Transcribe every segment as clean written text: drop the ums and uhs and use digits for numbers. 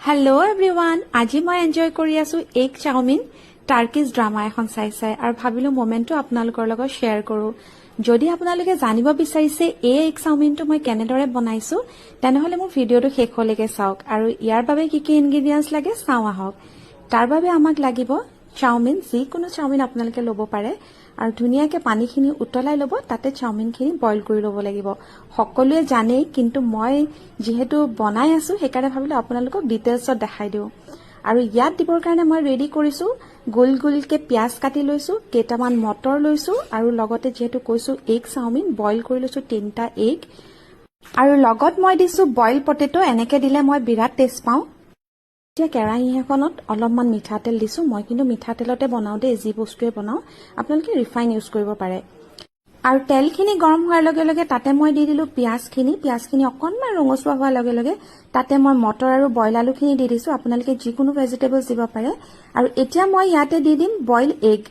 Hello' everyone, আজি মই enjoy কৰি আছো এগ চাওমিন টাৰ্কিজ ড্ৰামা এখন চাই আৰু ভাবিলো মমেণ্টটো আপোনালোকৰ লগত শ্বেয়াৰ কৰো। যদি আপোনালোকে জানিব বিচাৰিছে এই এগ চাওমিনটো মই কেনেদৰে বনাইছো তেনেহলে মোৰ ভিডিঅ'টো শেষলৈকে চাওক আৰু ইয়াৰ বাবে কি কি ইনগ্ৰেডিয়েণ্টছ লাগে চাওঁ আহক। তাৰ বাবে আমাক লাগিব চাওমিন, যিকোনো চাওমিন আপোনালোকে ল'ব পাৰে আৰু ধুনীয়াকৈ পানীখিনি উতলাই ল'ব, তাতে চাওমিনখিনি বইল কৰি ল'ব লাগিব। সকলোৱে জানেই, কিন্তু মই যিহেতু বনাই আছো সেইকাৰণে ভাবিলো আপোনালোকক ডিটেইলছত দেখাই দিওঁ। আৰু ইয়াত দিবৰ কাৰণে মই ৰেডি কৰিছো গোল গোলকে পিয়াজ কাটি লৈছো, কেইটামান মটৰ লৈছো আৰু লগতে যিহেতু কৈছো এগ চাওমিন বইল কৰি লৈছো 3টা এগ, আৰু লগত মই দিছো বইল পটেটো। এনেকে দিলে মই বিৰাট টেষ্ট পাওঁ। এতিয়া কেৰাহী এখনত অলপমান মিঠাতেল দিছো, মই কিন্তু মিঠাতেলতে বনাও দেই, যি বস্তুৱে বনাও। আপোনালোকে ৰিফাইন ইউজ কৰিব পাৰে। আৰু তেলখিনি গৰম হোৱাৰ লগে লগে তাতে মই দি দিলো পিয়াজখিনি অকণমান ৰঙচুৱা হোৱাৰ লগে লগে তাতে মই মটৰ আৰু বইল আলুখিনি দি দিছো। আপোনালোকে যিকোনো ভেজিটেবলছ দিব পাৰে। আৰু এতিয়া মই ইয়াতে দি দিম বইল এগ।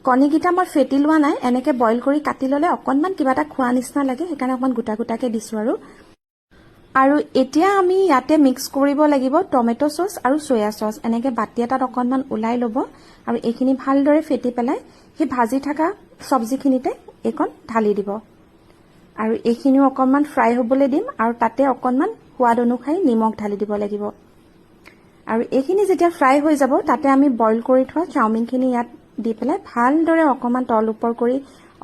কণীকেইটা মই ফেটি লোৱা নাই, এনেকে বইল কৰি কাটি ললে অকণমান কিবা এটা খোৱা নিচিনা লাগে, সেইকাৰণে অকণমান গোটা গোটাকে দিছো। আৰু এতিয়া আমি ইয়াতে মিক্স কৰিব লাগিব টমেটো চচ আৰু চয়া চচ। এনেকে বাতি এটাত অকণমান ওলাই ল'ব আৰু এইখিনি ভালদৰে ফেটি পেলাই সেই ভাজি থকা চব্জিখিনিতে এইকণ ঢালি দিব। আৰু এইখিনিও অকণমান ফ্ৰাই হ'বলৈ দিম আৰু তাতে অকণমান সোৱাদ অনুসৰি নিমখ ঢালি দিব লাগিব। আৰু এইখিনি যেতিয়া ফ্ৰাই হৈ যাব তাতে আমি বইল কৰি থোৱা চাওমিনখিনি ইয়াত দি পেলাই ভালদৰে অকণমান তল ওপৰ কৰি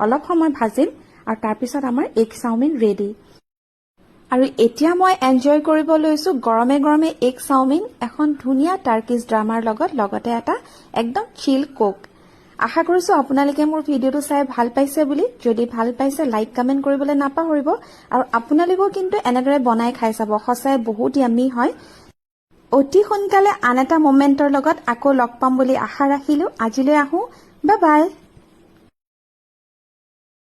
অলপ সময় ভাজিম আৰু তাৰপিছত আমাৰ এগ চাওমিন ৰেডি। আৰু এতিয়া মই এনজয় কৰিব লৈছো গৰমে গৰমে এগ চাওমিন এখন ধুনীয়া টাৰ্কিজ ড্ৰামাৰ লগত, লগতে এটা একদম চিল কোক। আশা কৰিছো আপোনালোকে মোৰ ভিডিঅ'টো চাই ভাল পাইছে বুলি। যদি ভাল পাইছে লাইক কমেণ্ট কৰিবলৈ নাপাহৰিব আৰু আপোনালোকেও কিন্তু এনেদৰে বনাই খাই চাব, সঁচাই বহুত ইয়াম্মি হয়। অতি সোনকালে আন এটা মমেণ্টৰ লগত আকৌ লগ পাম বুলি আশা ৰাখিলো। আজিলৈ আহো, বাই বাই।